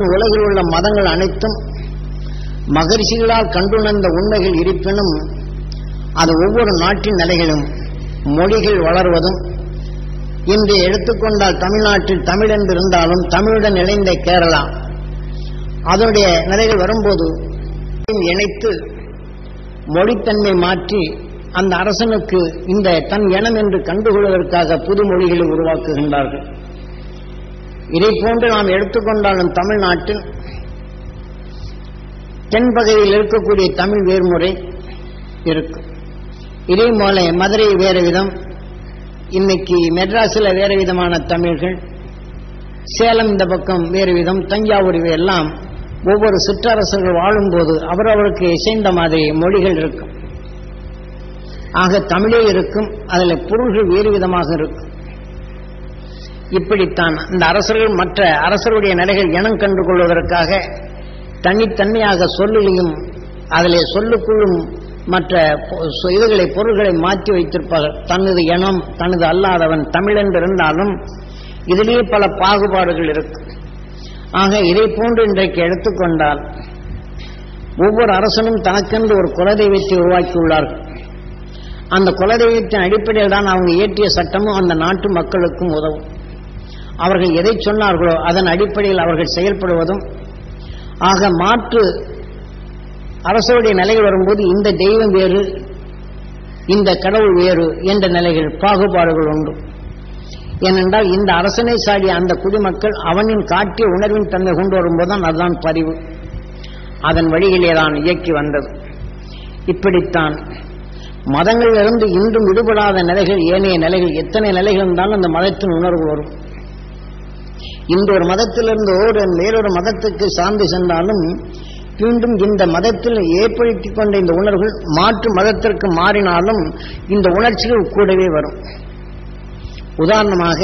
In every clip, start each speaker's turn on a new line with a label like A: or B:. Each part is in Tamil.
A: உலகில் உள்ள மதங்கள் அனைத்தும் மகரிஷிகளால் கண்டுணர்ந்த உண்மைகள் இருப்பினும் அது ஒவ்வொரு நாட்டின் நிலைகளும் மொழிகள் வளர்வதும் இன்று எடுத்துக்கொண்டால் தமிழ்நாட்டில் தமிழ் என்று இருந்தாலும் தமிழுடன் இணைந்த கேரளா அதனுடைய நிலைகள் வரும்போது இணைத்து மொழித்தன்மை மாற்றி அந்த அரசனுக்கு இந்த தன் இனம் என்று கண்டுகொள்வதற்காக புது மொழிகளை உருவாக்குகின்றார்கள். இதை போன்று நாம் எடுத்துக்கொண்டாலும் தமிழ்நாட்டில் தென்பகுதியில் இருக்கக்கூடிய தமிழ் வேறுமுறை இருக்கும். இதே போல மதுரை வேறு விதம், இன்னைக்கு மெட்ராஸில் வேறு விதமான தமிழ்கள், சேலம் இந்த பக்கம் வேறு விதம், தஞ்சாவூர் எல்லாம் ஒவ்வொரு சிற்றரசர்கள் வாழும்போது அவரவருக்கு இசைந்த மாதிரி மொழிகள் இருக்கும். ஆக தமிழே இருக்கும், அதில் பொருள்கள் வேறு விதமாக இருக்கும். இப்படித்தான் இந்த அரசர்கள் மற்ற அரசருடைய நிலைகள் இனம் கண்டு கொள்வதற்காக தனித்தன்மையாக சொல்லிலையும் அதிலே சொல்லுக்குள்ளும் மற்ற இதுகளை பொருள்களை மாற்றி வைத்திருப்பார்கள். தனது இனம் தனது அல்லாதவன் தமிழ் என்றிருந்தாலும் இதிலேயே பல பாகுபாடுகள் இருக்கும். ஆக இதை போன்று இன்றைக்கு எடுத்துக்கொண்டால் ஒவ்வொரு அரசனும் தனக்கென்று ஒரு குலதெய்வத்தை உருவாக்கியுள்ளார்கள். அந்த குலதெய்வத்தின் அடிப்படையில் தான் அவங்க இயற்றிய சட்டமும் அந்த நாட்டு மக்களுக்கும் உதவும். அவர்கள் எதை சொன்னார்களோ அதன் அடிப்படையில் அவர்கள் செயல்படுவதும். ஆக மாற்று அரசருடைய நிலைகள் வரும்போது இந்த தெய்வம் வேறு இந்த கடவுள் வேறு என்ற நிலைகள் பாகுபாடுகள் உண்டு. ஏனென்றால் இந்த அரசனை சாடிய அந்த குடிமக்கள் அவனின் காட்டிய உணர்வின் தன்மை கொண்டு வரும்போதுதான் அதுதான் பதிவு. அதன் வழியிலே தான் இயக்கி வந்தது. இப்படித்தான் மதங்களிலிருந்து இன்றும் விடுபடாத நிலைகள், ஏனைய நிலைகள், எத்தனை நிலைகள் இருந்தாலும் அந்த மதத்தின் உணர்வு வரும். இந்த ஒரு மதத்திலிருந்து வேறொரு மதத்துக்கு சார்ந்து சென்றாலும் மீண்டும் இந்த மதத்தில் ஏற்படுத்திக் கொண்ட இந்த உணர்வுகள் மாற்று மதத்திற்கு மாறினாலும் இந்த உணர்ச்சிகள் கூடவே வரும். உதாரணமாக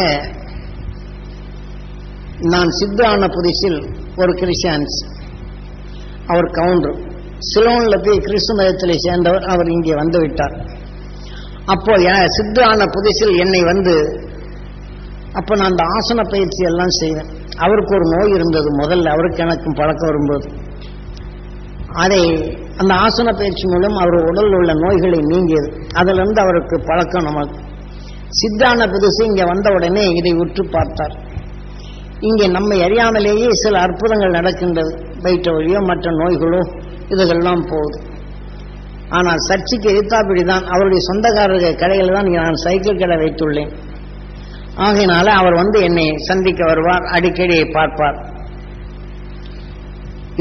A: நான் சித்து ஆன புதுசில் ஒரு கிறிஸ்டியன்ஸ், அவர் கவுண்டர் சிலோன்ல போய் கிறிஸ்து மதத்தில் சேர்ந்தவர், அவர் இங்கே வந்து விட்டார். அப்போ சித்து ஆன புதுசில் என்னை வந்து அப்போ நான் அந்த ஆசன பயிற்சி எல்லாம் செய்வேன். அவருக்கு ஒரு நோய் இருந்தது முதல்ல, அவருக்கு எனக்கும் பழக்கம் வரும்போது அதை அந்த ஆசன பயிற்சி மூலம் அவர் உடலில் உள்ள நோய்களை நீங்கியது. அதிலிருந்து அவருக்கு பழக்கம். நமக்கு சித்தான புதுசு இங்கே வந்த உடனே இதை உற்று பார்த்தார். இங்கே நம்மை அறியாமலேயே சில அற்புதங்கள் நடக்கின்றது. வயிற்று வழியோ மற்ற நோய்களோ இதுகள்லாம் போகுது. ஆனால் சர்ச்சைக்கு எதிர்த்தாப்படிதான் அவருடைய சொந்தக்காரர்கள் கடையில் தான் நான் சைக்கிள் கடை வைத்துள்ளேன். ஆகையினால அவர் வந்து என்னை சந்திக்க வருவார், அடிக்கடி பார்ப்பார்.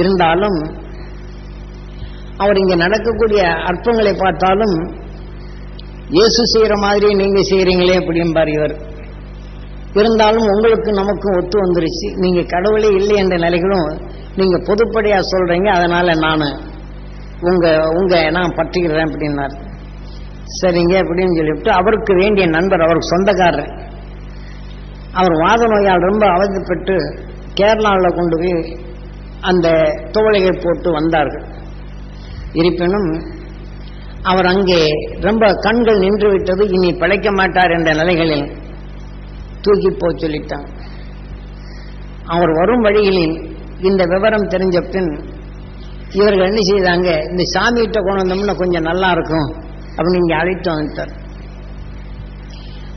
A: இருந்தாலும் அவர் இங்கே நடக்கக்கூடிய அற்புதங்களை பார்த்தாலும் இயேசு செய்யற மாதிரி நீங்க செய்யறீங்களே அப்படிம்பார் இவர். இருந்தாலும் உங்களுக்கு நமக்கும் ஒத்து வந்துருச்சு, நீங்க கடவுளே இல்லை என்ற நிலைகளும் நீங்க பொதுப்படையா சொல்றீங்க, அதனால நான் நான் பற்றுகிறேன் அப்படின்னார். சரிங்க அப்படின்னு சொல்லிவிட்டு அவருக்கு வேண்டிய நண்பர், அவருக்கு சொந்தக்காரர், அவர் வாத நோயால் ரொம்ப அவதிப்பட்டு கேரளாவில் கொண்டு போய் அந்த தோழைகள் போட்டு வந்தார்கள். இருப்பினும் அவர் அங்கே ரொம்ப கண்கள் நின்று விட்டது, இனி பிழைக்க மாட்டார் என்ற நிலைகளில் தூக்கி போய் சொல்லிட்டாங்க. அவர் வரும் வழிகளில் இந்த விவரம் தெரிஞ்ச பின் இவர்கள் என்ன செய்தாங்க, இந்த சாமிகிட்ட கொண்டு வந்தோம்னா கொஞ்சம் நல்லா இருக்கும் அப்படின்னு இங்கே அழைத்து வந்துட்டார்.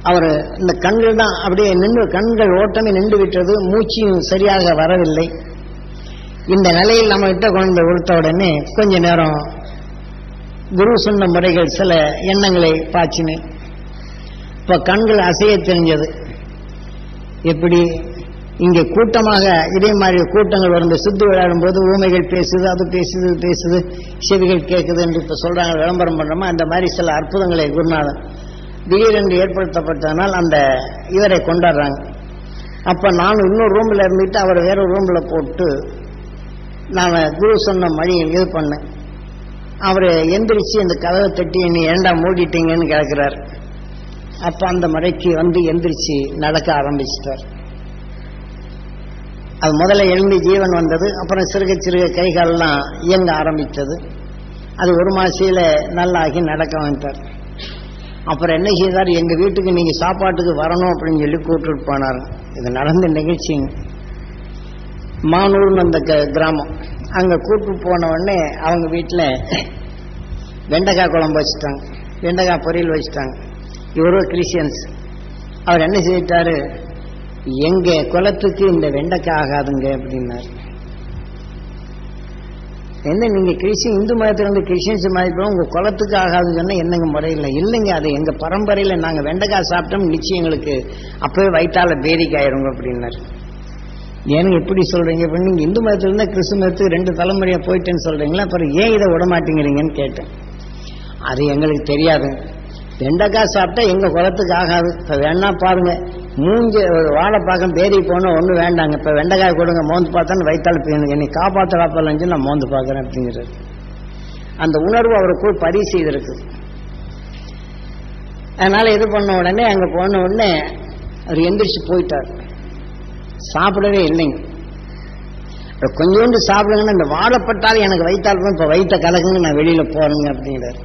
A: அவர் இந்த கண்கள் தான் அப்படியே நின்று, கண்கள் ஓட்டமே நின்று விட்டது, மூச்சியும் சரியாக வரவில்லை. இந்த நிலையில் நம்ம கிட்ட கொண்டு கொடுத்த உடனே கொஞ்ச நேரம் குரு சொன்ன முறைகள் சில எண்ணங்களை பாய்ச்சினேன். இப்ப கண்கள் அசைய தெரிஞ்சது. எப்படி இங்கே கூட்டமாக இதே மாதிரி கூட்டங்கள் வரும், சித்து விளையாடும் போது ஊமைகள் பேசுது, அது பேசுது, பேசுது, செவிகள் கேட்குது என்று இப்ப சொல்றாங்க, விளம்பரம் பண்றோமா, அந்த மாதிரி சில அற்புதங்களை குருநாதன் திடீரென்று ஏற்படுத்தப்பட்டதனால் அந்த இவரை கொண்டாடுறாங்க. அப்ப நான் இன்னொரு ரூம்ல இருந்துட்டு அவர் வேற ரூம்ல போட்டு நான் குரு சொன்ன மொழியில் இது பண்ணேன். அவரு எந்திரிச்சு இந்த கதவை தட்டி நீ ஏண்டா மூடிட்டீங்கன்னு கேட்கிறார். அப்ப அந்த மழைக்கு வந்து எந்திரிச்சு நடக்க ஆரம்பிச்சிட்டார். அது முதல்ல எழுந்து ஜீவன் வந்தது, அப்புறம் சிறுக சிறுக கைகாலெல்லாம் இயங்க ஆரம்பித்தது. அது ஒரு மாசையில நல்லாகி நடக்க வந்துட்டார். அப்புறம் என்ன செய்தார், எங்க வீட்டுக்கு நீங்க சாப்பாட்டுக்கு வரணும் அப்படின்னு சொல்லி கூப்பிட்டு போனார். இது நடந்த நிகழ்ச்சிங்க. மானூர்னு அந்த கிராமம். அங்கே கூட்டு போன உடனே அவங்க வீட்டில் வெண்டைக்காய் குழம்பு வச்சுட்டாங்க, வெண்டைக்காய் பொரியல் வச்சுட்டாங்க. இவரும் கிறிஸ்டியன்ஸ். அவர் என்ன செய்யிட்டாரு, எங்க குலத்துக்கு இந்த வெண்டைக்காய் ஆகாதுங்க அப்படின்னாரு. என்ன நீங்க கிறிஸ்டின் இந்து மதத்திலிருந்து கிறிஸ்டியன்ஸ் மதத்தில் உங்க குலத்துக்கு ஆகாதுன்னு சொன்னா என்னங்க முறையில்? இல்லைங்க, அது எங்க பரம்பரையில நாங்க வெண்டைக்காய் சாப்பிட்டோம் நிச்சயம் எங்களுக்கு அப்பவே வயிற்றால பேரிக்காயிருங்க அப்படின்னாரு. ஏனுங்க எப்படி சொல்றீங்க? இப்ப நீங்க இந்து மதத்துல இருந்தா கிறிஸ்து மதத்துக்கு 2 தலைமுறையா போயிட்டேன்னு சொல்றீங்களா, அப்புறம் ஏன் இதை விட மாட்டேங்கிறீங்கன்னு கேட்டேன். அது எங்களுக்கு தெரியாது, வெண்டைக்காய் சாப்பிட்டா எங்க குலத்துக்கு ஆகாது. இப்ப வேணா பாருங்க, மூஞ்சி வாழைப்பாக்கம் பேரி போன ஒண்ணு வேண்டாங்க, இப்ப வெண்டைக்காய் கொடுங்க, மோந்து பார்த்தான்னு வயிற்றால போயணும், என்னை காப்பாற்றலாப்பலஞ்சு நான் மோந்து பார்க்கறேன் அப்படிங்கிறது. அந்த உணர்வு அவருக்குள் பதிவு செய்திருக்கு. அதனால இது பண்ண உடனே அங்க போன உடனே அவர் எந்திரிச்சு போயிட்டார். சாப்பிடவே இல்லைங்க. கொஞ்சோண்டு சாப்பிடுங்கன்னா இந்த வாழைப்பட்டாலும் எனக்கு வயிற்றால் இப்ப வயிற்ற கலக்குங்க, நான் வெளியில போறேங்க அப்படிங்கிறார்.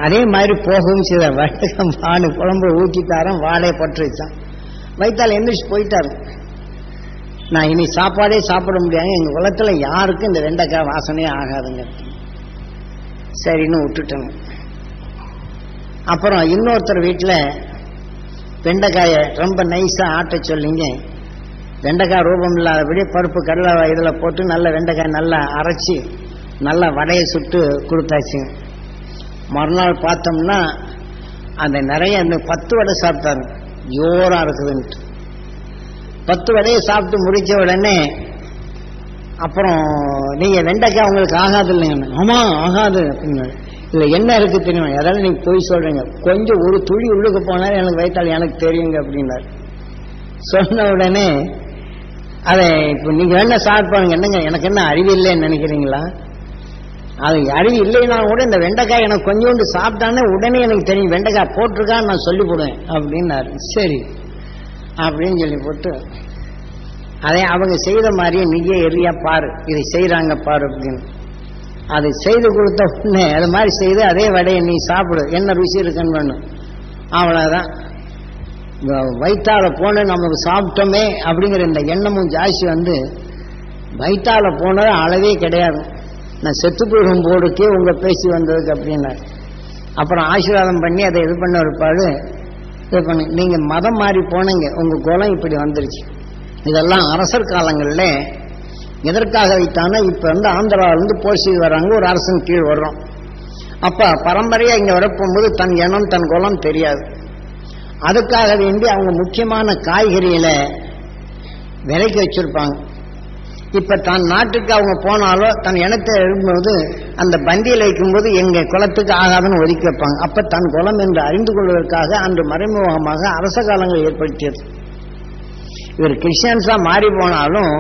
A: அதே மாதிரி போகவும் செய்தார். வட்டகம் பானு குழம்பு ஊற்றிட்டாரான், வாழையை பற்று வச்சான், வயிற்றால் எந்திரிச்சு போயிட்டாரு. நான் இனி சாப்பாடே சாப்பிட முடியாது, எங்க குலத்துல யாருக்கும் இந்த வெண்டைக்காய் வாசனையே ஆகாதுங்க. சரின்னு விட்டுட்டேங்க. அப்புறம் இன்னொருத்தர் வீட்டில் வெண்டைக்காயை ரொம்ப நைஸா ஆட்ட சொல்லிங்க, வெண்டைக்காய் ரூபம் இல்லாதபடி பருப்பு கடலை இதுல போட்டு நல்ல வெண்டைக்காய் நல்லா அரைச்சி நல்லா வடையை சுட்டு கொடுத்தாச்சுங்க. மறுநாள் பார்த்தோம்னா அந்த நிறைய 10 வடை சாப்பிட்டாரு, ஜோரா இருக்குதுன்ட்டு. 10 வடையை சாப்பிட்டு முடிச்ச உடனே அப்புறம் நீங்க வெண்டைக்காய் உங்களுக்கு ஆகாது இல்லைங்க. ஆமா ஆகாது அப்படின்னு. இல்ல என்ன இருக்கு தெரியுமா? ஏதாவது நீங்க போய் சொல்றீங்க, கொஞ்சம் ஒரு துளி உள்ளுக்கு போனாலும் எனக்கு வயிற்றால் எனக்கு தெரியுங்க அப்படின்னாரு. சொன்ன உடனே அதை இப்ப நீங்க வேணா சாப்பிடுங்க, என்னங்க எனக்கு என்ன அறிவு இல்லைன்னு நினைக்கிறீங்களா? அது அறிவு இல்லைன்னா கூட இந்த வெண்டைக்காய் எனக்கு கொஞ்சோண்டு சாப்பிட்டானே உடனே எனக்கு தெரியும், வெண்டைக்காய் போட்டிருக்கான்னு நான் சொல்லி போடுவேன் அப்படின்னாரு. சரி அப்படின்னு சொல்லி போட்டு அதை அவங்க செய்த மாதிரியே நீயே எரியா பாரு, இதை செய்யறாங்க பாரு அப்படின்னு அதை செய்து கொடுத்த உடனே அது மாதிரி செய்து அதே வடையை நீ சாப்பிடு, என்ன ருசி இருக்குன்னு. அவ்வளவுதான், வயிற்றால போன நமக்கு சாப்பிட்டோமே அப்படிங்கிற இந்த எண்ணமும் ஜாஸ்தி வந்து வயிற்றால போனது அளவே கிடையாது. நான் செத்து போயிடும் போடுக்கே உங்க பேசி வந்ததுக்கு அப்படின்னாரு. அப்புறம் ஆசீர்வாதம் பண்ணி அதை இது பண்ண இருப்பாடு. இது பண்ணி நீங்க மதம் மாறி போனீங்க, உங்க குலம் இப்படி வந்துருச்சு. இதெல்லாம் அரசர் காலங்கள்ல எதற்காக வைத்தானா, இப்ப வந்து ஆந்திராவிலிருந்து போர் செய்து வர்றாங்க, ஒரு அரசன் கீழ் வர்றோம். அப்ப பரம்பரையா இங்க வரப்போகும்போது தன் இனம் தன் குலம் தெரியாது. அதுக்காக வேண்டி அவங்க முக்கியமான காய்கறியில விலைக்கு வச்சிருப்பாங்க. இப்ப தன் நாட்டுக்கு அவங்க போனாலோ தன் இனத்தை எழும்போது அந்த பந்தியில் வைக்கும்போது எங்க குலத்துக்கு ஆகாதுன்னு ஒதுக்கி வைப்பாங்க. அப்ப தன் குலம் என்று அறிந்து கொள்வதற்காக அன்று மறைமுகமாக அரச காலங்கள் ஏற்படுத்தியது. இவர் கிறிஸ்டியன்ஸா மாறி போனாலும்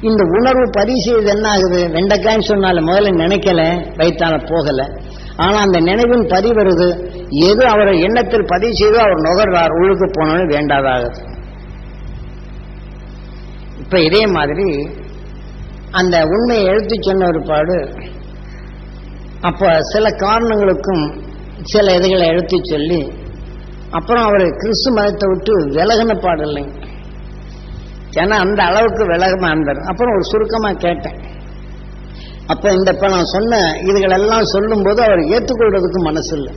A: இந்த உணர்வு பதிவு செய்வது என்ன ஆகுது, வெண்டைக்காய்ன்னு சொன்னாலும் முதல்ல நினைக்கல, வயிற்றால போகல. ஆனா அந்த நினைவின் பதிவு வருது, எது அவரை எண்ணத்தில் பதிவு செய்தோ அவர் நுகர்றார், உள்ளுக்கு போனாலும் வேண்டாதாகுது. இப்ப இதே மாதிரி அந்த உண்மையை எடுத்து சொன்ன ஒரு பாடு அப்ப சில காரணங்களுக்கும் சில இதுகளை எடுத்து சொல்லி அப்புறம் அவர் கிறிஸ்து மதத்தை விட்டு விலகின பாடலைங்க. ஏன்னா அந்த அளவுக்கு விலகமா இருந்தார். அப்புறம் ஒரு சுருக்கமா கேட்டேன். அப்ப இப்ப நான் சொன்ன இதுகளெல்லாம் சொல்லும் போது அவர் ஏற்றுக்கொள்வதற்கு மனசு இல்லை.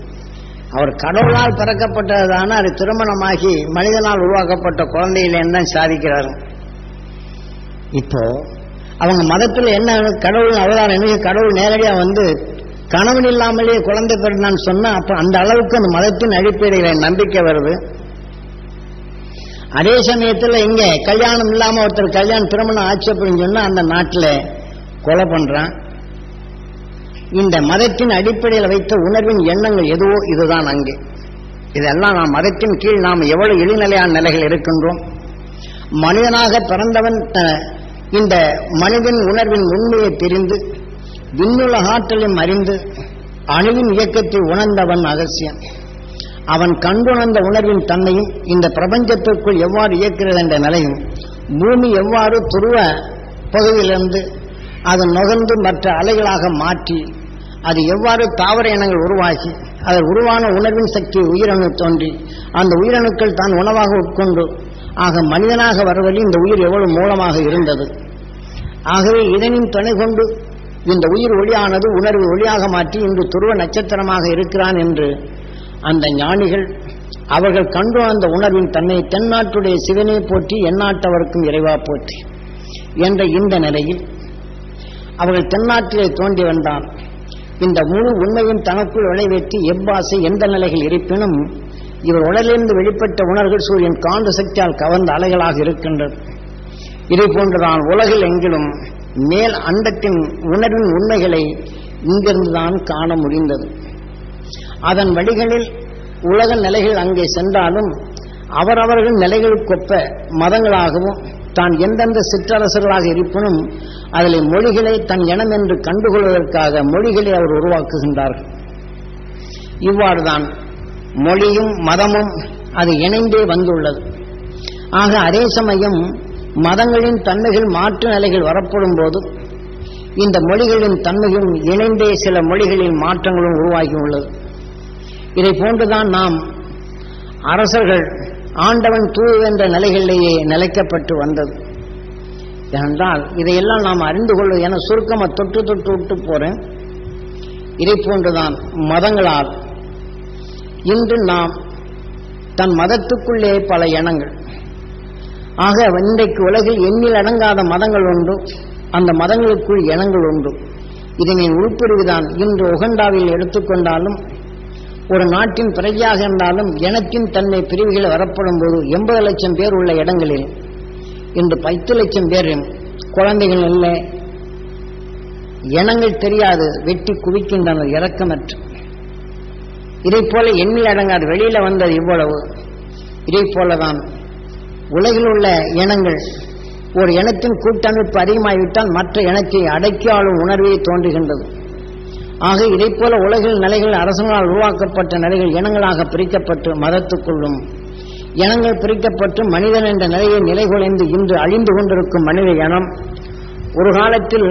A: அவர் கடவுளால் பிறக்கப்பட்டதான அது திருமணமாகி மனிதனால் உருவாக்கப்பட்ட குழந்தையிலேன்னு தான் சாதிக்கிறாரு. இப்போ அவங்க மதத்துல என்ன கடவுள் அவதாரம் என்ன, கடவுள் நேரடியா வந்து கணவன் இல்லாமலேயே குழந்தை பிறந்தான்னு சொன்னா அப்ப அந்த அளவுக்கு அந்த மதத்தின் அடிப்படையில நம்பிக்கை வருது. அதே சமயத்துல இங்க கல்யாணம் இல்லாம ஒருத்தர் கல்யாணம் திருமணம் ஆச்சு அப்படின்னு சொன்னா அந்த நாட்டுல கொலை பண்றான். இந்த மதத்தின் அடிப்படையில் வைத்த உணர்வின் எண்ணங்கள் எதுவோ இதுதான் அங்கே. இதெல்லாம் நாம் மதத்தின் கீழ் நாம் எவ்வளவு இழிநிலையான நிலைகள் இருக்கின்றோம். மனிதனாக பிறந்தவன் இந்த மனிதன் உணர்வின் உண்மையை தெரிந்து விண்ணுலக ஆற்றலையும் அறிந்து அணுவின் இயக்கத்தை உணர்ந்தவன் அகசியன். அவன் கண்டுணர்ந்த உணர்வின் தன்மையும் இந்த பிரபஞ்சத்திற்குள் எவ்வாறு இயக்கிறது என்ற நிலையும் பூமி எவ்வாறு துருவ பகுதியிலிருந்து அது நுகர்ந்து மற்ற அலைகளாக மாற்றி அது எவ்வாறு தாவர இனங்கள் உருவாகி அதில் உருவான உணர்வின் சக்தி உயிரணு தோன்றி அந்த உயிரணுக்கள் தான் உணவாக உட்கொண்டு ஆக மனிதனாக வருவதில் இந்த உயிர் எவ்வளவு மூலமாக இருந்தது. ஆகவே இதனின் துணை கொண்டு இந்த உயிர் ஒளியானது உணர்வு ஒளியாக மாற்றி இன்று துருவ நட்சத்திரமாக இருக்கிறான் என்று அந்த ஞானிகள் அவர்கள் கண்டு அந்த உணர்வின் தன்னை தென்னாட்டுடைய சிவனே போற்றி எந்நாட்டவருக்கும் இறைவா போற்றி என்ற இந்த நிலையில் அவர்கள் தென்னாட்டிலே தோன்றி வந்தான். இந்த முழு உண்மையும் தனக்குள் விளைவேற்றி எவ்வாசை எந்த நிலைகள் இருப்பினும் இவர் உடலிலிருந்து வெளிப்பட்ட உணர்வுகள் சூரியன் காந்த சக்தியால் கவர்ந்த அலைகளாக இருக்கின்றது. இதை போன்றுதான் உலகில் எங்கிலும் மேல் அண்டத்தின் உணர்வின் உண்மைகளை இங்கிருந்துதான் காண முடிந்தது. அதன் வழிகளில் உலக நிலைகள் அங்கே சென்றாலும் அவரவர்கள் நிலைகளுக்கொப்ப மதங்களாகவும் தான் எந்தெந்த சிற்றரசர்களாக இருப்பினும் அதில் மொழிகளை தன் இனம் என்று கண்டுகொள்வதற்காக மொழிகளை அவர் உருவாக்குகின்றார்கள். இவ்வாறுதான் மொழியும் மதமும் அது இணைந்தே வந்துள்ளது. ஆக அதே சமயம் மதங்களின் தன்மைகள் மாற்று நிலைகள் வரப்படும் போது இந்த மொழிகளின் தன்மையும் இணைந்தே சில மொழிகளின் மாற்றங்களும் உருவாகியுள்ளது. இதை போன்றுதான் நாம் அரசர்கள் ஆண்டவன் தூது என்ற நிலைகளிலேயே நிலைக்கப்பட்டு வந்தது. ஏனென்றால் இதையெல்லாம் நாம் அறிந்து கொள்வது என சுருக்கமாக தொட்டு தொட்டு விட்டு போறேன். இதை போன்றுதான் மதங்களால் இன்று நாம் தன் மதத்துக்குள்ளே பல இனங்கள். ஆக இன்றைக்கு உலகில் எண்ணில் அடங்காத மதங்கள் உண்டு. அந்த மதங்களுக்குள் இனங்கள் உண்டு. இதனை உள்பிரிவுதான் இன்று உகண்டாவில் எடுத்துக்கொண்டாலும் ஒரு நாட்டின் பிரஜையாக இருந்தாலும் இனத்தின் தன்மை பிரிவுகளை வரப்படும் போது 80 லட்சம் பேர் உள்ள இடங்களில் இன்று 10 லட்சம் பேர் குழந்தைகள் இல்லை, இனங்கள் தெரியாது, வெட்டி குவிக்கின்றனர் இரக்கமற்று. இதை போல எண்ணில் அடங்காது வெளியில வந்தது இவ்வளவு. இதை போலதான் உலகில் உள்ள இனங்கள் ஒரு இனத்தின் கூட்டமைப்பு அதிகமாகிவிட்டால் மற்ற இனத்தை அடக்கியாளும் உணர்வே தோன்றுகின்றது. ஆக இதை போல உலகில் நிலைகள் அரசங்களால் உருவாக்கப்பட்ட நிலைகள் இனங்களாக பிரிக்கப்பட்டு மதத்துக்குள்ளும் இனங்கள் பிரிக்கப்பட்டு மனிதன் என்ற நிலையை நிலைகுலைந்து இன்று அழிந்து கொண்டிருக்கும் மனித இனம் ஒரு காலத்தில்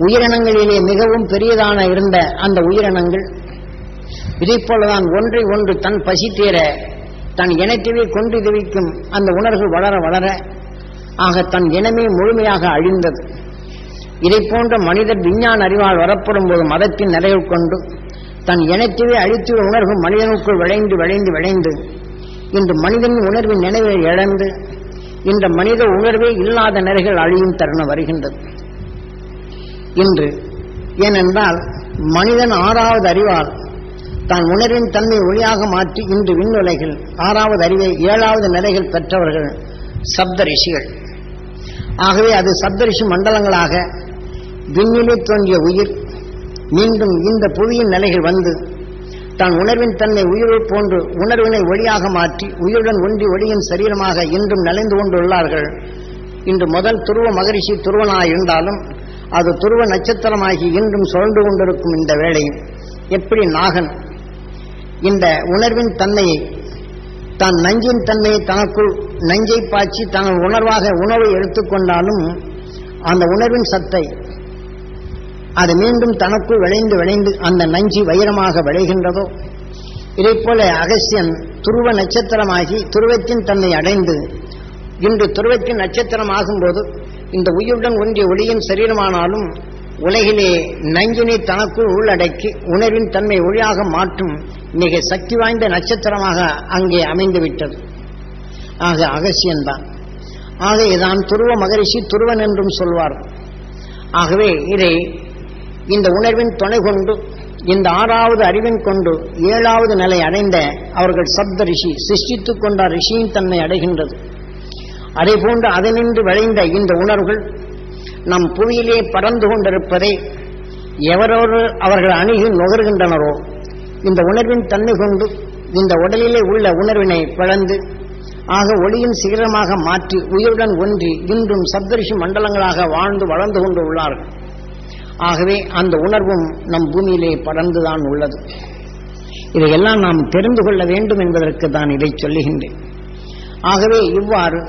A: உயிரினங்களிலே மிகவும் பெரியதான இருந்த அந்த உயிரினங்கள் இதை போலதான் ஒன்றை ஒன்று தன் பசி தீர தன் இனத்தையே கொண்டு திவிக்கும் அந்த உணர்வு வளர வளர ஆக தன் இனமே முழுமையாக அழிந்தது. இதை போன்ற மனிதர் விஞ்ஞான அறிவால் வரப்படும் போது மதத்தின் நிலைகள் கொண்டு தன் இனத்தையே அழித்து உணர்வு மனிதனுக்குள் விளைந்து விளைந்து விளைந்து இன்று மனிதனின் உணர்வின் நினைவை இழந்து இந்த மனித உணர்வே இல்லாத நிலைகள் அழியும் தருணம் வருகின்றது இன்று. ஏனென்றால் மனிதன் 6வது அறிவால் தான் உணர்வின் தன்மை ஒளியாக மாற்றி இன்று விண்ணுலகில் 6வது அறிவை 7வது நிலைகள் பெற்றவர்கள் சப்த ரிஷிகள். ஆகவே அது சப்தரிஷி மண்டலங்களாக விண்ணிலே தோன்றிய உயிர் மீண்டும் இந்த புவியின் நிலைகள் வந்து தான் உணர்வின் தன்மை உயிரை போன்று உணர்வினை ஒளியாக மாற்றி உயிருடன் ஒன்றி ஒளியின் சரீரமாக இன்றும் நலைந்து கொண்டுள்ளார்கள். இன்று முதல் துருவ மகரிஷி துருவனாக இருந்தாலும் அது துருவ நட்சத்திரமாகி இன்றும் சுழன்று கொண்டிருக்கும் இந்த வேளையில் எப்படி நாகன் இந்த உணர்வின் தன்மையை தான் நஞ்சின் தன்மையை தனக்குள் நஞ்சை பாய்ச்சி தனது உணர்வாக உணவை எடுத்துக்கொண்டாலும் அந்த உணர்வின் சத்தை அது மீண்டும் தனக்குள் விளைந்து விளைந்து அந்த நஞ்சி வைரமாக விளைகின்றதோ இதை போல அகஸ்தியன் துருவ நட்சத்திரமாகி துருவத்தின் தன்மை அடைந்து இன்று துருவத்தின் நட்சத்திரம் ஆகும்போது இந்த உயிருடன் ஒன்றிய ஒளியின் சரீரமானாலும் உலகிலே நஞ்சினை தனக்குள் உள்ளடக்கி உணர்வின் தன்மை ஒளியாக மாற்றும் மிக சக்தி வாய்ந்த நட்சத்திரமாக அங்கே அமைந்துவிட்டது. ஆக அகஸ்தியன் தான். ஆக இதான் துருவ மகரிஷி துருவன் என்றும் சொல்வார். ஆகவே இதை இந்த உணர்வின் துணை கொண்டு இந்த 6வது அறிவின் கொண்டு 7வது நிலை அடைந்த அவர்கள் சப்த ரிஷி சிருஷ்டித்துக் கொண்ட ரிஷியின் தன்மை அடைகின்றது. அதே போன்று அதனின்று விளைந்த இந்த உணர்வுகள் நம் புவியிலே பறந்து கொண்டிருப்பதை எவரோடு அவர்கள் அணுகி நுகர்கின்றனரோ இந்த உணர்வின் தன்மை கொண்டு இந்த உடலிலே உள்ள உணர்வினை பிளந்து ஆக ஒளியின் சிகரமாக மாற்றி உயிருடன் ஒன்றி இன்றும் சப்தரிஷி மண்டலங்களாக வாழ்ந்து வளர்ந்து கொண்டு உள்ளார்கள். ஆகவே அந்த உணர்வும் நம் பூமியிலே படர்ந்துதான் உள்ளது. இதையெல்லாம் நாம் தெரிந்து கொள்ள வேண்டும் என்பதற்கு தான் இதை சொல்லுகின்றேன். ஆகவே இவ்வாறு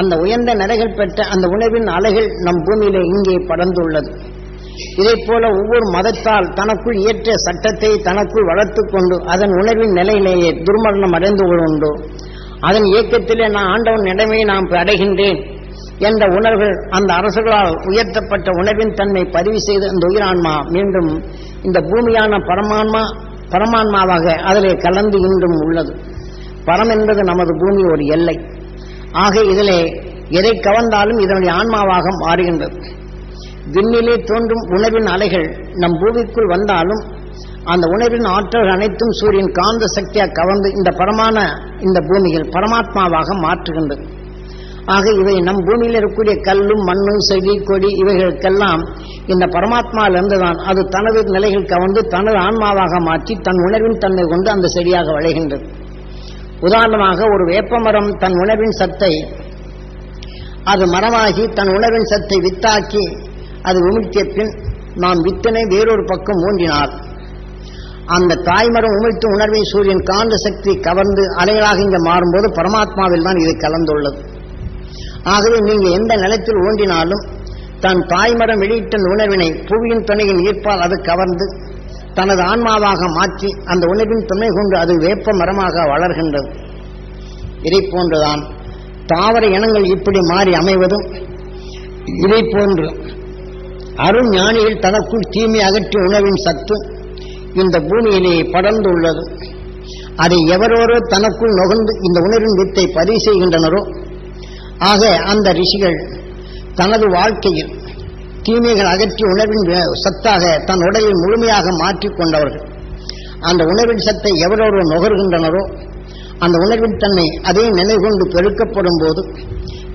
A: அந்த உயர்ந்த நிலைகள் பெற்ற அந்த உணர்வின் அலைகள் நம் பூமியிலே இங்கே படர்ந்துள்ளது. இதை போல ஒவ்வொரு மதத்தால் தனக்குள் இயற்ற சட்டத்தை தனக்குள் வளர்த்து கொண்டு அதன் உணர்வின் நிலையிலேயே துர்மரணம் அடைந்து கொண்டு அதன் இயக்கத்திலே நான் ஆண்டவன் நிலைமையை நாம் அடைகின்றேன் என்ற உணர்வுகள் அந்த அரசுகளால் உயர்த்தப்பட்ட உணர்வின் தன்மை பதிவு செய்து இந்த உயிரான்மா மீண்டும் இந்த பூமியான பரமான்மாவாக அதிலே கலந்து இன்றும் உள்ளது. பரம் என்பது நமது பூமி ஒரு எல்லை. ஆக இதிலே எதை கவர்ந்தாலும் இதனுடைய ஆன்மாவாக மாறுகின்றது. விண்ணிலே தோன்றும் உணர்வின் அலைகள் நம் பூமிக்குள் வந்தாலும் அந்த உணர்வின் ஆற்றல்கள் அனைத்தும் சூரியன் காந்த சக்தியாக கவர்ந்து இந்த பரமான இந்த பூமியில் பரமாத்மாவாக மாற்றுகின்றது. ஆக இவை நம் பூமியில் இருக்கக்கூடிய கல்லும் மண்ணும் செடி கொடி இவைகளுக்கெல்லாம் இந்த பரமாத்மாவிலிருந்துதான் அது தனது நிலைகள் கவர்ந்து தனது ஆன்மாவாக மாற்றி தன் உணர்வின் தன்மை கொண்டு அந்த செடியாக விளைகின்றது. உதாரணமாக ஒரு வேப்பமரம் தன் உணர்வின் சத்தை அது மரமாகி தன் உணர்வின் சத்தை வித்தாக்கி அது உமிழ்த்திய பின் நாம் வித்தனை வேறொரு பக்கம் ஊன்றினார் அந்த தாய்மரம் உமிழ்த்தும் உணர்வை சூரியன் காந்த சக்தி கவர்ந்து அலைகளாக இங்கே மாறும்போது பரமாத்மாவில் தான் இது கலந்துள்ளது. ஆகவே நீங்கள் எந்த நிலத்தில் ஊன்றினாலும் தன் தாய்மரம் வெளியிட்ட உணர்வினை புவியின் துணையின் ஈர்ப்பால் அது கவர்ந்து தனது ஆன்மாவாக மாற்றி அந்த உணர்வின் துணை கொண்டு அது வேப்ப மரமாக வளர்கின்றது. இதை போன்றுதான் தாவர இனங்கள் இப்படி மாறி அமைவதும் இதை போன்று அருண் ஞானிகள் தனக்குள் தீமை அகற்றி உணவின் சத்து இந்த பூமியிலே படர்ந்துள்ளது. அதை எவரோரோ தனக்குள் நுகர்ந்து இந்த உணர்வின் வித்தை பதிவு செய்கின்றனரோ ஆக அந்த ரிஷிகள் தனது வாழ்க்கையில் தீமைகள் அகற்றி உணர்வின் சத்தாக தன் உடலில் முழுமையாக மாற்றிக்கொண்டவர்கள். அந்த உணர்வின் சத்தை எவரோரோ நுகர்கின்றனரோ அந்த உணர்வின் தன்மை அதே நிலை கொண்டு பெருக்கப்படும் போது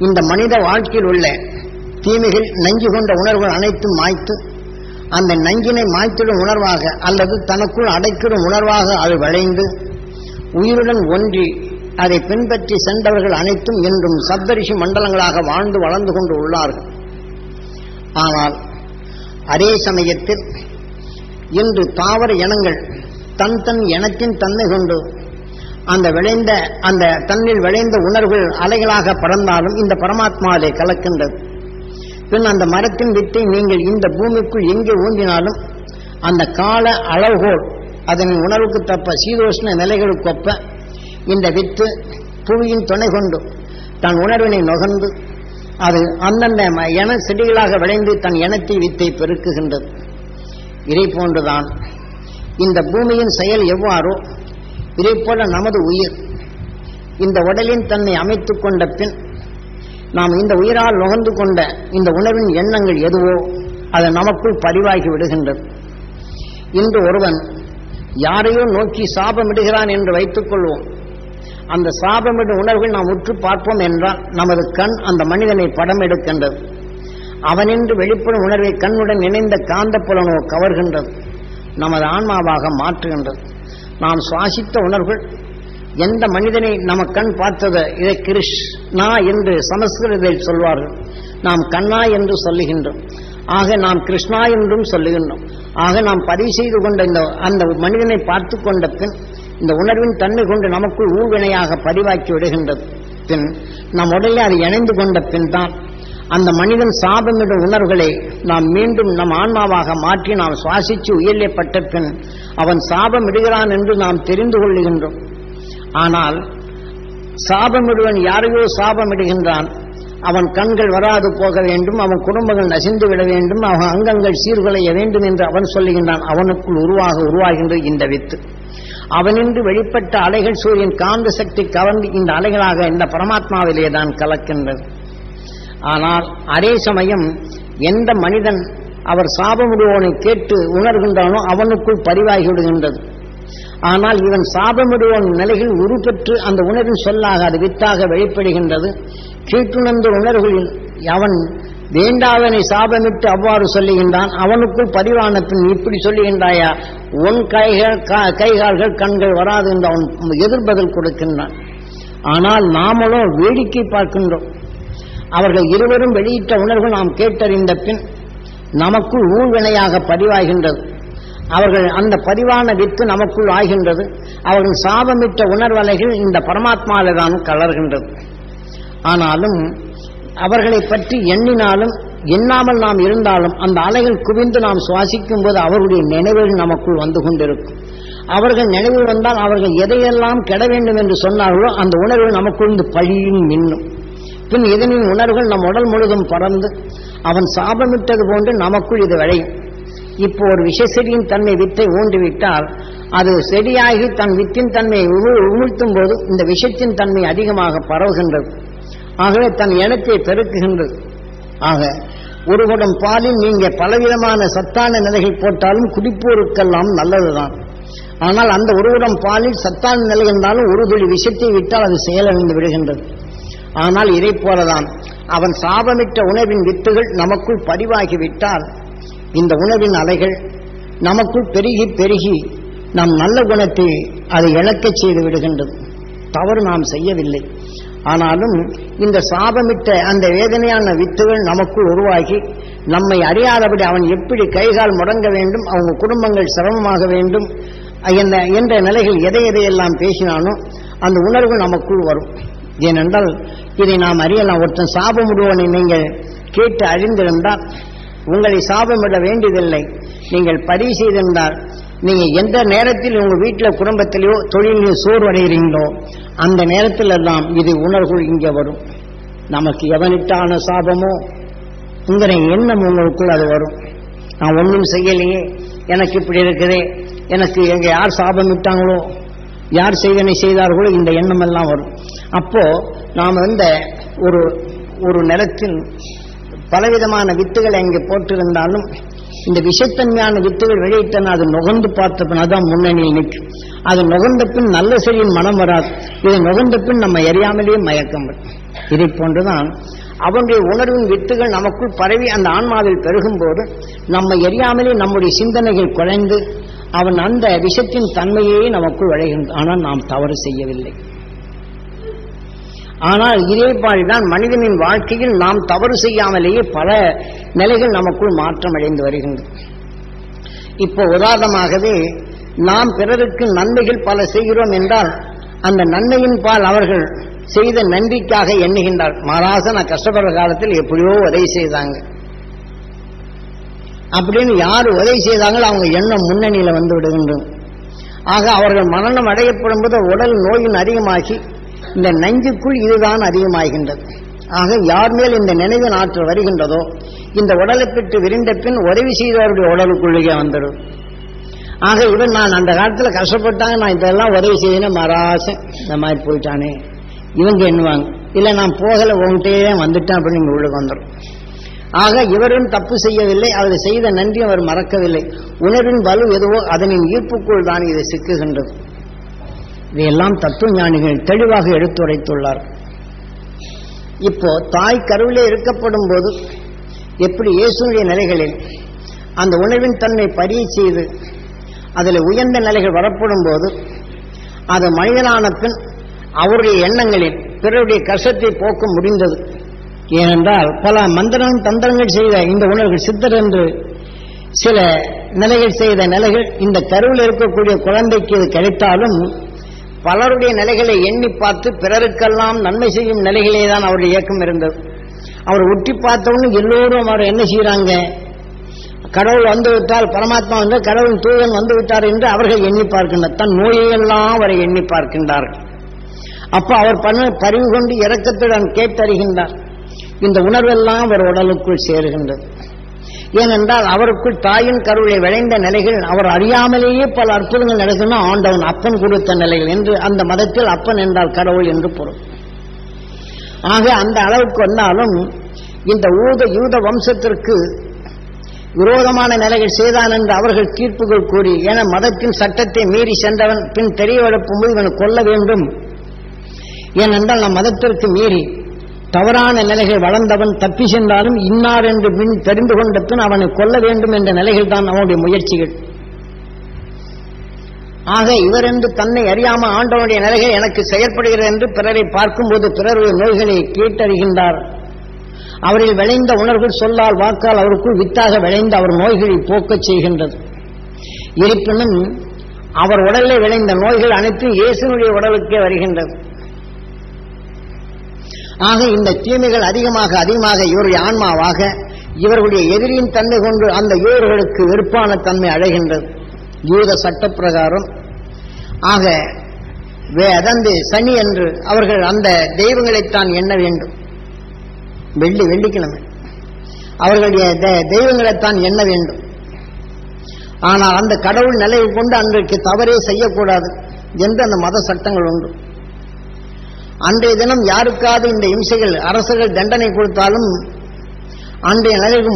A: இந்த மனித வாழ்க்கையில் உள்ள தீமைகள் நஞ்சு கொண்ட உணர்வுகள் அனைத்தும் மாய்த்து அந்த நஞ்சினை மாய்த்திடும் உணர்வாக அல்லது தனக்குள் அடைக்கிடும் உணர்வாக அது விளைந்து உயிருடன் ஒன்றி அதை பின்பற்றி சென்றவர்கள் அனைத்தும் என்றும் சப்தரிஷி மண்டலங்களாக வாழ்ந்து வளர்ந்து கொண்டு உள்ளார்கள். ஆனால் அதே சமயத்தில் இன்று தாவர இனங்கள் தன் இனத்தின் தன்மை கொண்டு அந்த விளைந்த அந்த தன்னில் விளைந்த உணர்வுகள் அலைகளாக பறந்தாலும் இந்த பரமாத்மாவிலே கலக்கின்றது. பின் அந்த மரத்தின் வித்தை நீங்கள் இந்த பூமிக்குள் எங்கே ஊன்றினாலும் அந்த கால அளவுகோல் அதன் உணர்வுக்கு தப்ப சீதோஷ்ண நிலைகளுக்கொப்ப இந்த வித்து புவியின் துணை கொண்டு தன் உணர்வினை நுகர்ந்து அது அந்தந்த என செடிகளாக விளைந்து தன் இனத்தை வித்தை பெருக்குகின்றது. இதை போன்றுதான் இந்த பூமியின் செயல் எவ்வாறோ இதை போல நமது உயிர் இந்த உடலின் தன்னை அமைத்துக் கொண்ட பின் நாம் இந்த உயிரால் நுகர்ந்து கொண்ட இந்த உணர்வின் எண்ணங்கள் எதுவோ அது நமக்குள் பதிவாகி விடுகின்றது. இன்று ஒருவன் யாரையோ நோக்கி சாபமிடுகிறான் என்று வைத்துக் கொள்வோம். அந்த சாபமிடும் உணர்வுகள் நாம் உற்று பார்ப்போம் என்றால் நமது கண் அந்த மனிதனை படம் எடுக்கின்றது. அவனின்று வெளிப்படும் உணர்வை கண்ணுடன் இணைந்த காந்த புலனோ கவர்கின்றது, நமது ஆன்மாவாக மாற்றுகின்றது. நாம் சுவாசித்த உணர்வுகள் எந்த மனிதனை நம்ம கண் பார்த்தது இதை கிருஷ்ணா என்று சமஸ்கிருதத்தில் சொல்வார்கள், நாம் கண்ணா என்று சொல்லுகின்றோம். ஆக நாம் கிருஷ்ணா என்றும் சொல்லுகின்றோம். ஆக நாம் பதிவு செய்து கொண்ட அந்த மனிதனை பார்த்து கொண்ட பின் இந்த உணர்வின் தன்மை கொண்டு நமக்குள் ஊழ்வினையாக பதிவாக்கி விடுகின்றது. பின் நம் உடலில் அது இணைந்து கொண்ட பின் தான் அந்த மனிதன் சாபமிடும் உணர்வுகளை நாம் மீண்டும் நம் ஆன்மாவாக மாற்றி நாம் சுவாசித்து உயிரிழப்பட்ட பின் அவன் சாபமிடுகிறான் என்று நாம் தெரிந்து கொள்ளுகின்றோம். ஆனால் சாபமிடுவன் யாரையோ சாபமிடுகின்றான். அவன் கண்கள் வராது போக வேண்டும், அவன் குடும்பங்கள் நசிந்து விட வேண்டும், அவன் அங்கங்கள் சீர்குலைய வேண்டும் என்று அவன் சொல்லுகின்றான். அவனுக்குள் உருவாகின்றது இந்த வித்து. அவனின்று வெளிப்பட்ட அலைகள் சூரியன் காந்த சக்தி கவர்ந்து இந்த அலைகளாக இந்த பரமாத்மாவிலே தான் கலக்கின்றது. ஆனால் அதே சமயம் எந்த மனிதன் அவர் சாபமிடுவோனை கேட்டு உணர்கின்றானோ அவனுக்குள் பதிவாகி விடுகின்றது. ஆனால் இவன் சாபமிடுவோன் நிலையில் உருப்பெற்று அந்த உணர்வின் சொல்லாக அது வித்தாக வெளிப்படுகின்றது. கீட்டுணர்ந்த உணர்வுகளில் அவன் வேண்டாதனை சாபமிட்டு அவ்வாறு சொல்லுகின்றான். அவனுக்குள் பதிவான பின் இப்படி சொல்லுகின்றாயா, உன் கைகால்கள் கண்கள் வராது என்று அவன் எதிர்பதில் கொடுக்கின்றான். ஆனால் நாமளோ வேடிக்கை பார்க்கின்றோம். அவர்கள் இருவரும் வெளியிட்ட உணர்வு நாம் கேட்டறிந்த பின் நமக்குள் ஊழ்வினையாக பதிவாகின்றது. அவர்கள் அந்த பதிவான வித்து நமக்குள் ஆகின்றது. அவர்கள் சாபமிட்ட உணர்வலைகள் இந்த பரமாத்மாவில்தான் கலர்கின்றது. ஆனாலும் அவர்களை பற்றி எண்ணினாலும் எண்ணாமல் நாம் இருந்தாலும் அந்த அலைகள் குவிந்து நாம் சுவாசிக்கும் போது அவருடைய நினைவுகள் நமக்குள் வந்து கொண்டிருக்கும். அவர்கள் நினைவு வந்தால் அவர்கள் எதையெல்லாம் கெட வேண்டும் என்று சொன்னார்களோ அந்த உணர்வு நமக்குள் பழியும் மின்னும். பின் இதனின் உணர்வுகள் நம் உடல் முழுதும் பறந்து அவன் சாபமிட்டது போன்று நமக்குள் இது விளையும். இப்போ ஒரு விஷசெடியின் தன்மை வித்தை ஊன்றிவிட்டால் அது செடியாகி தன் வித்தின் தன்மையை உமிழ்த்தும் போது இந்த விஷத்தின் தன்மை அதிகமாக பரவுகின்றது. ஆகவே தன் இனத்தை பெருக்குகின்றது. ஆக ஒரு குடம் பாலில் நீங்க பலவிதமான சத்தான நிலைகள் போட்டாலும் குடிப்போருக்கெல்லாம் நல்லதுதான். ஆனால் அந்த ஒரு குடம் பாலில் சத்தான நிலை இருந்தாலும் ஒரு துளி விஷத்தை விட்டால் அது செயலிழந்து விடுகின்றது. ஆனால் இதை போலதான் அவன் சாபமிட்ட உணவின் வித்துகள் நமக்குள் பதிவாகிவிட்டால் இந்த உணவின் அலைகள் நமக்குள் பெருகி பெருகி நம் நல்ல குணத்தை அதை இழக்கச் செய்து விடுகின்றது. தவறு நாம் செய்யவில்லை. ஆனாலும் இந்த சாபமிட்ட அந்த வேதனையான வித்துகள் நமக்குள் உருவாகி நம்மை அறியாதபடி அவன் எப்படி கைகால் முடங்க வேண்டும், அவங்க குடும்பங்கள் சிரமமாக வேண்டும் என்ற நிலைகள் எதையெல்லாம் பேசினானோ அந்த உணர்வு நமக்குள் வரும். ஏனென்றால் இதை நாம் அறியலாம். ஒருத்தன் சாபமிடுவனை நீங்கள் கேட்டு அறிந்திருந்தால் உங்களை சாபமிட வேண்டியதில்லை. நீங்கள் பதிவு செய்திருந்தால் நீங்க எந்த நேரத்தில் உங்க வீட்டில் குடும்பத்திலேயோ தொழிலையோ சோர்வடைகிறீங்களோ அந்த நேரத்தில் எல்லாம் இது உணர்வு இங்கே வரும். நமக்கு எவனிட்டான சாபமோ உங்கிற எண்ணம் உங்களுக்குள் அது வரும். நான் ஒன்றும் செய்யலையே, எனக்கு இப்படி இருக்குதே, எனக்கு எங்க யார் சாபமிட்டாங்களோ, யார் செய்தனை செய்தார்களோ இந்த எண்ணம் எல்லாம் வரும். அப்போ நாம் ஒரு நிலத்தில் பலவிதமான வித்துகளை அங்கே போட்டிருந்தாலும் இந்த விஷத்தன்மையான வித்துகள் வெளியிட்டன அது நுகர்ந்து பார்த்த பின் அதான் முன்னணியில் நிற்கும். அது நுகர்ந்த பின் நல்ல செடியின் மனம் வராது. இதை நுகர்ந்த பின் நம்ம அறியாமலேயே மயக்கம் வரும். இதை போன்றுதான் அவனுடைய உணர்வின் வித்துகள் நமக்குள் பரவி அந்த ஆன்மாவில் பெருகும் போது நம்மை அறியாமலே நம்முடைய சிந்தனைகள் குறைந்து அவன் அந்த விஷத்தின் தன்மையே நமக்குள் விளைகின்றது. ஆனால் நாம் தவறு செய்யவில்லை. ஆனால் இதே பாடிதான் மனிதனின் வாழ்க்கையில் நாம் தவறு செய்யாமலேயே பல நிலைகள் நமக்குள் மாற்றம் அடைந்து வருகின்றது. இப்போ உதாரணமாகவே நாம் பிறருக்கு நன்மைகள் பல செய்கிறோம் என்றால் அந்த நன்மையின் பால் அவர்கள் செய்த நன்றிக்காக எண்ணுகின்றார். மாறாக நான் கஷ்டப்படுற காலத்தில் எப்படியோ உதவி செய்தாங்க அப்படின்னு யார் உதவி செய்தாங்களோ அவங்க எண்ணம் முன்னணியில வந்து விடுகின்றது. ஆக அவர்கள் மரணம் அடையப்படும் போது உடல் நோயின் அதிகமாகி இந்த நஞ்சுக்குள் இதுதான் அதிகமாகின்றது. ஆக யார் மேல் இந்த நினைவின் ஆற்றல் வருகின்றதோ இந்த உடலை பெற்று விரிந்த பின் உதவி செய்தவருடைய உடலுக்குள்ளே வந்துடும். ஆக இவன் நான் அந்த காலத்தில் கஷ்டப்பட்டாங்க, நான் இதெல்லாம் உதவி செய்யணும், மராசன் இந்த மாதிரி போயிட்டானே இவங்க எண்ணுவாங்க. இல்லை நான் போகலை உங்ககிட்டே வந்துட்டேன் அப்படின்னு நீங்க உள்ளுக்கு வந்துடும். ஆக இவரும் தப்பு செய்யவில்லை, அவர் செய்த நன்றி அவர் மறக்கவில்லை. உணர்வின் வலு எதுவோ அதனின் ஈர்ப்புக்குள் தான் இதை சிக்குகின்றது. இதையெல்லாம் தத்துவ ஞானிகள் தெளிவாக எடுத்துரைத்துள்ளார். இப்போ தாய் கருவிலே இருக்கப்படும் போது எப்படி இயேசுடைய நிலைகளில் அந்த உணர்வின் தன்மை பதிய செய்து அதில் உயர்ந்த நிலைகள் வரப்படும் போது அது மனிதனான பின் அவருடைய எண்ணங்களில் பிறருடைய கஷ்டத்தை போக்க முடிந்தது. ஏனென்றால் பல மந்திரம் தந்திரங்கள் செய்த இந்த உணர்வுகள் சித்தர் என்று சில நிலைகள் செய்த நிலைகள் இந்த கருவில் இருக்கக்கூடிய குழந்தைக்கு இது கிடைத்தாலும் பலருடைய நிலைகளை எண்ணி பார்த்து பிறருக்கெல்லாம் நன்மை செய்யும் நிலைகளே தான் அவருடைய இயக்கம் இருந்தது. அவர் உற்றி பார்த்தவொன்னு எல்லோரும் அவர் என்ன செய்யறாங்க, கடவுள் வந்துவிட்டால் பரமாத்மா வந்து கடவுள் தூதன் வந்து விட்டார் என்று அவர்கள் எண்ணி பார்க்கின்றனர். தன் நோயையெல்லாம் அவரை எண்ணி பார்க்கின்றார்கள். அப்போ அவர் பரிவு கொண்டு இரக்கத்துடன் கேட்டறிகின்றார். இந்த உணர்வெல்லாம் அவர் உடலுக்குள் சேருகின்றது. ஏனென்றால் அவருக்குள் தாயின் கருவிலை விளைந்த நிலைகள் அவர் அறியாமலேயே பல அற்புதங்கள் நடக்கணும். ஆண்டவன் அப்பன் கொடுத்த நிலைகள் என்று அந்த மதத்தில் அப்பன் என்றால் கடவுள் என்று பொருள். ஆக அந்த அளவுக்கு வந்தாலும் இந்த யூத வம்சத்திற்கு விரோதமான நிலைகள் செய்தான் என்று அவர்கள் தீர்ப்புகள் கூறி, என மதத்தின் சட்டத்தை மீறி சென்றவன் பின் தெரியவெடுப்பும் இவனை கொல்ல வேண்டும். ஏனென்றால் நம் மதத்திற்கு மீறி தவறான நிலைகள் வளர்ந்தவன் தப்பி சென்றாலும் இன்னார் என்று பின் தெரிந்து கொண்ட பின் அவனை கொல்ல வேண்டும் என்ற நிலைகள் தான் அவனுடைய முயற்சிகள். ஆக இவர் என்று தன்னை அறியாமல் ஆண்டவனுடைய நிலைகள் எனக்கு செயற்படுகிறது என்று பிறரை பார்க்கும்போது பிறருடைய நோய்களை கேட்டறிகின்றார். அவரில் விளைந்த உணர்வுகள் சொல்லால் வாக்கால் அவருக்குள் வித்தாக விளைந்த அவர் நோய்களை போக்கச் செய்கின்றது. இருப்பினும் அவர் உடலில் விளைந்த நோய்கள் அனைத்தும் இயேசுனுடைய உடலுக்கே வருகின்றது. ஆக இந்த தீமைகள் அதிகமாக இவருடைய ஆன்மாவாக இவர்களுடைய எதிரியின் தன்மை கொண்டு அந்த யூதர்களுக்கு வெறுப்பான தன்மை அடைகின்றது. யூத சட்ட பிரகாரம் ஆக அதந்து சனி என்று அவர்கள் அந்த தெய்வங்களைத்தான் எண்ண வேண்டும். வெள்ளிக்கிழமை அவர்களுடைய தெய்வங்களைத்தான் எண்ண வேண்டும். ஆனால் அந்த கடவுள் நிலையை கொண்டு அன்றைக்கு தவறே செய்யக்கூடாது என்று அந்த மத சட்டங்கள் உண்டு. அன்றைய தினம் யாருக்காவது இந்த இம்சைகள் அரசர்கள் தண்டனை கொடுத்தாலும் அன்றைய நிலைக்கு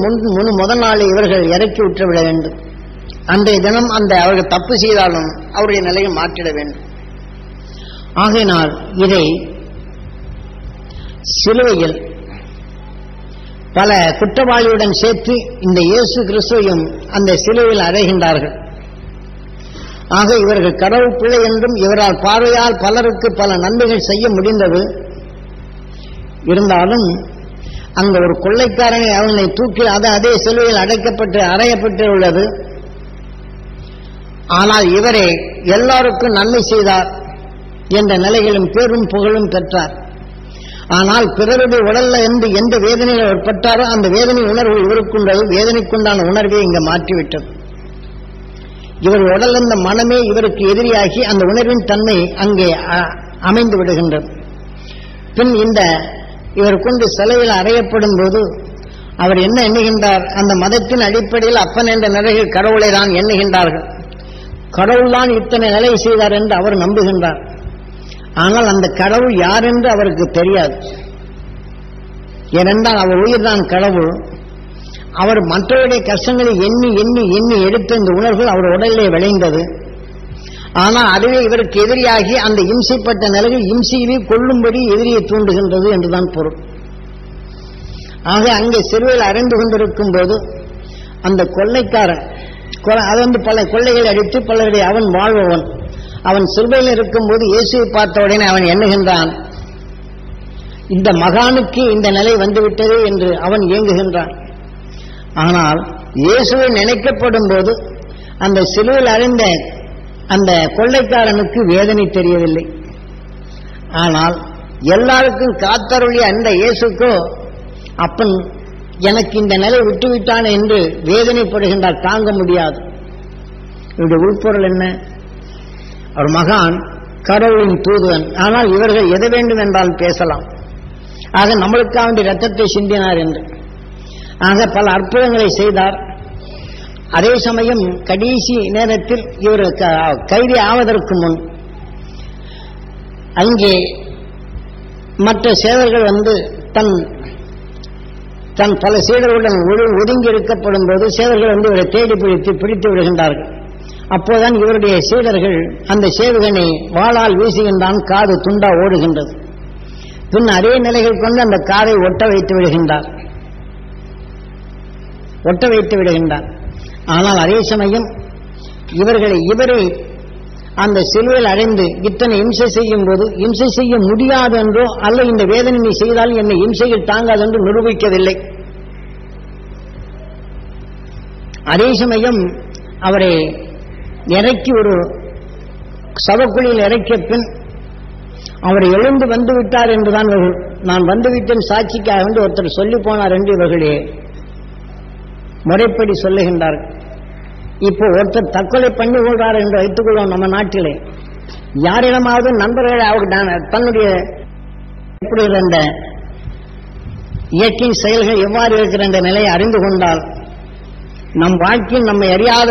A: முதல் நாளை இவர்கள் இறக்கி விட்டுவிட வேண்டும். அன்றைய தினம் அவர்கள் தப்பு செய்தாலும் அவருடைய நிலையை மாற்றிட வேண்டும். ஆகையினால் இதை சிலுவையில் பல குற்றவாளியுடன் சேர்த்து இந்த இயேசு கிறிஸ்துவையும் அந்த சிலுவையில் அறைகின்றார்கள். ஆக இவர்கள் கடவுள் பிள்ளை என்றும் இவரால் பார்வையால் பலருக்கு பல நன்மைகள் செய்ய முடிந்தது. இருந்தாலும் அங்க ஒரு கொள்ளைக்காரனை அவனை தூக்கி அதே சிலுவையில் அடைக்கப்பட்டு அறையப்பட்டு உள்ளது. ஆனால் இவரே எல்லாருக்கும் நன்மை செய்தார் என்ற நிலைகளும் பேரும் புகழும் பெற்றார். ஆனால் பிறருடைய உடல்ல இருந்து எந்த வேதனையில் அவர் பட்டாரோ அந்த வேதனை உணர்வு இவருக்குண்டது. வேதனைக்குண்டான உணர்வை இங்க மாற்றிவிட்டது. இவர் உடல் இருந்த மனமே இவருக்கு எதிரியாகி அந்த உணர்வின் தன்மை அங்கே அமைந்து விடுகின்றது. பின் இவர் கொண்டு சிலையில் அறையப்படும் போது அவர் என்ன எண்ணுகின்றார்? அந்த மதத்தின் அடிப்படையில் அப்பன் என்ற நிலையில் கடவுளை தான் எண்ணுகின்றார்கள். கடவுள் தான் இத்தனை நிலை செய்தார் என்று அவர் நம்புகின்றார். ஆனால் அந்த கடவுள் யார் என்று அவருக்கு தெரியாது. ஏனென்றால் அவர் உயிர் தான் கடவுள். அவர் மற்றவருடைய கஷ்டங்களை எண்ணி எண்ணி எண்ணி எடுத்த இந்த உணர்வு அவர் உடலிலே விளைந்தது. ஆனால் அதுவே இவருக்கு எதிரியாகி அந்த இம்சைப்பட்ட நிலையில் இம்சையிலே கொள்ளும்படி எதிரியை தூண்டுகின்றது என்றுதான் பொருள். ஆக அங்கே சிறுவையில் அறைந்து கொண்டிருக்கும் போது அந்த கொள்ளைக்காரன் அது பல கொள்ளைகளை அடித்து பலருடைய அவன் வாழ்பவன் அவன் சிலுவையில் இருக்கும் போது இயேசுவை பார்த்த உடனே அவன் எண்ணுகின்றான், இந்த மகானுக்கு இந்த நிலை வந்துவிட்டது என்று அவன் இயங்குகின்றான். ஆனால் இயேசுவை நினைக்கப்படும் போது அந்த சிலுவையில் அறைந்த அந்த கொள்ளைக்காரனுக்கு வேதனை தெரியவில்லை. ஆனால் எல்லாருக்கும் காத்தருளிய அந்த இயேசுக்கோ அப்பன் எனக்கு இந்த நிலை விட்டுவிட்டான் என்று வேதனைப்படுகின்றார். தாங்க முடியாது. இவருடைய உள்பொருள் என்ன? அவர் மகான், கடவுளின் தூதுவன். ஆனால் இவர்கள் எதை வேண்டும் என்றால் பேசலாம். ஆக நம்மளுக்காக வேண்டிய ரத்தத்தை சிந்தினார் என்று. ஆக பல அற்புதங்களை செய்தார். அதே சமயம் கடைசி நேரத்தில் இவர் கைதி ஆவதற்கு முன் அங்கே மற்ற சேவர்கள் தன் பல சீடர்களுடன் ஒதுங்கி இருக்கப்படும் போது சேவர்கள் இவரை தேடி பிடித்து விடுகின்றார்கள். அப்போதான் இவருடைய சீடர்கள் அந்த சேவகனை வாளால் வீசுகின்றான். காது துண்டா ஓடுகின்றது. பின் அதே நிலைகள் கொண்டு அந்த காதை ஒட்ட வைத்து விடுகின்றார். ஆனால் அதே சமயம் இவரை அந்த சிலுவையில் அடைந்து இத்தனை இம்சை செய்யும் போது இம்சை செய்ய முடியாது என்றோ அல்ல இந்த வேதனை நீ செய்தால் என்னை இம்சைகள் தாங்காது என்று நிரூபிக்கவில்லை. அதே சமயம் அவரை இறக்கி ஒரு சவக்குழியில் இறக்கிய பின் அவர் எழுந்து வந்துவிட்டார் என்றுதான் நான் வந்துவிட்டேன் சாட்சிக்காக என்று ஒருத்தர் சொல்லி போனார் என்று இவர்களே முறைப்படி சொல்லுகின்றார்கள். இப்போ ஒருத்தர் தற்கொலை பண்ணி கொள்றார் என்று வைத்துக் கொள்வோம். நம்ம நாட்டிலே யாரிடமாவது நண்பர்கள் தன்னுடைய இந்த இயற்கை செயல்கள் எவ்வாறு இருக்கிற என்ற நிலையை அறிந்து கொண்டால் நம் வாழ்க்கையில் நம்மை அறியாத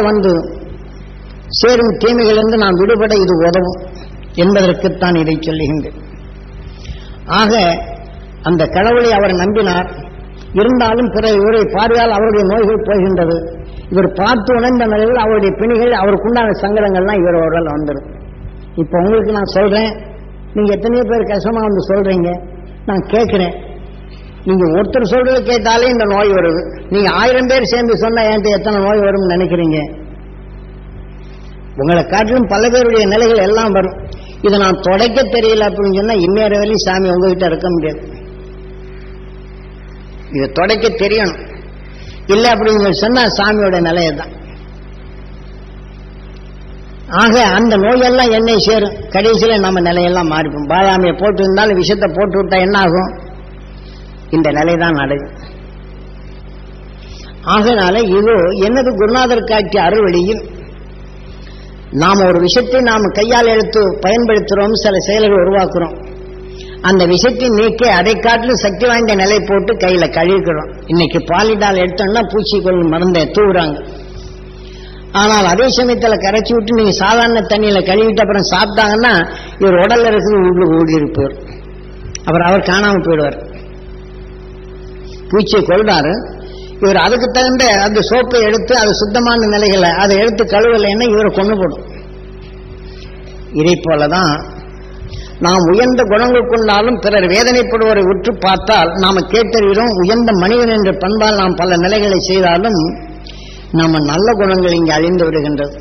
A: சேரும் தீமைகளிலிருந்து நாம் விடுபட இது உதவும் என்பதற்குத்தான் இதை சொல்லுகின்றேன். ஆக அந்த கடவுளை அவர் நம்பினார். இருந்தாலும் பிற இவரை பார்வையால் அவருடைய நோய்கள் போகின்றது. இவர் பார்த்து உணர்ந்த நிலையில் அவருடைய பிணிகள் அவருக்குண்டான சங்கடங்கள்லாம் இவரோட வந்துடும். இப்ப உங்களுக்கு நான் சொல்றேன், நீங்க எத்தனையோ பேர் கஷ்டமா சொல்றீங்க, நான் கேட்கிறேன். நீங்க ஒருத்தர் சொல்றது கேட்டாலே இந்த நோய் வருது. நீங்க 1000 பேர் சேர்ந்து சொன்னா என்கிட்ட எத்தனை நோய் வரும்னு நினைக்கிறீங்க? உங்களை காட்டிலும் பல பேருடைய நிலைகள் எல்லாம் வரும். இதை நான் தொடக்க தெரியல அப்படின்னு சொன்னா இன்னொரு வரையும் சாமி உங்ககிட்ட இருக்க முடியாது. இதை தொடக்க தெரியணும். இல்லை அப்படின்னு சொன்னா சாமியோட நிலையதான். ஆக அந்த நோயெல்லாம் என்னை சேரும். கடைசியில நம்ம நிலையெல்லாம் மாறிப்போம். பாதாமியை போட்டு இருந்தாலும் விஷத்தை போட்டு விட்டா என்ன ஆகும்? இந்த நிலைதான் அடையும். ஆகனால இது எனது குருநாதர் காட்டிய அருள்வழியில் நாம் ஒரு விஷயத்தை நாம் கையால் எடுத்து பயன்படுத்துகிறோம், சில செயல்களை உருவாக்குறோம். அந்த விஷயத்தை நீக்கி அதை காட்டிலும் சக்தி வாய்ந்த நிலை போட்டு கையில கழுவிக்கிறோம். இன்னைக்கு பாலிடால் எடுத்தோம்னா பூச்சிக்கொல்லும் மருந்தை தூவுறாங்க. ஆனால் அதே சமயத்தில் கரைச்சி விட்டு நீங்க சாதாரண தண்ணியில கழுவிட்டு அப்புறம் சாப்பிட்டாங்கன்னா இவர் உடல்ல இருக்குது உள்ளுக்கு ஊடி இருப்பார். அப்புறம் அவர் காணாம போயிடுவார். பூச்சியை கொள்றாரு இவர், அதுக்கு தகுந்த அந்த சோப்பை எடுத்து அது சுத்தமான நிலைகளை அதை எடுத்து கழுவலைன்னா இவரை கொண்டு போடும். இதை போலதான் நாம் உயர்ந்த குணங்கள் கொண்டாலும் பிறர் வேதனைப்படுவரை உற்று பார்த்தால் நாம கேட்டறிகிறோம். உயர்ந்த மனிதன் என்ற பண்பால் நாம் பல நிலைகளை செய்தாலும் நம்ம நல்ல குணங்கள் இங்கே அழிந்து விடுகின்றது.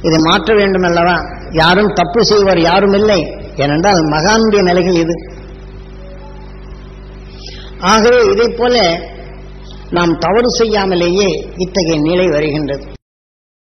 A: இதை மாற்ற வேண்டும் அல்லவா? யாரும் தப்பு செய்வார் யாரும் இல்லை. ஏனென்றால் மகானுடைய நிலைகள் இது. ஆகவே இதை போல நாம் தவறு செய்யாமலேயே இத்தகைய நிலை வருகின்றது.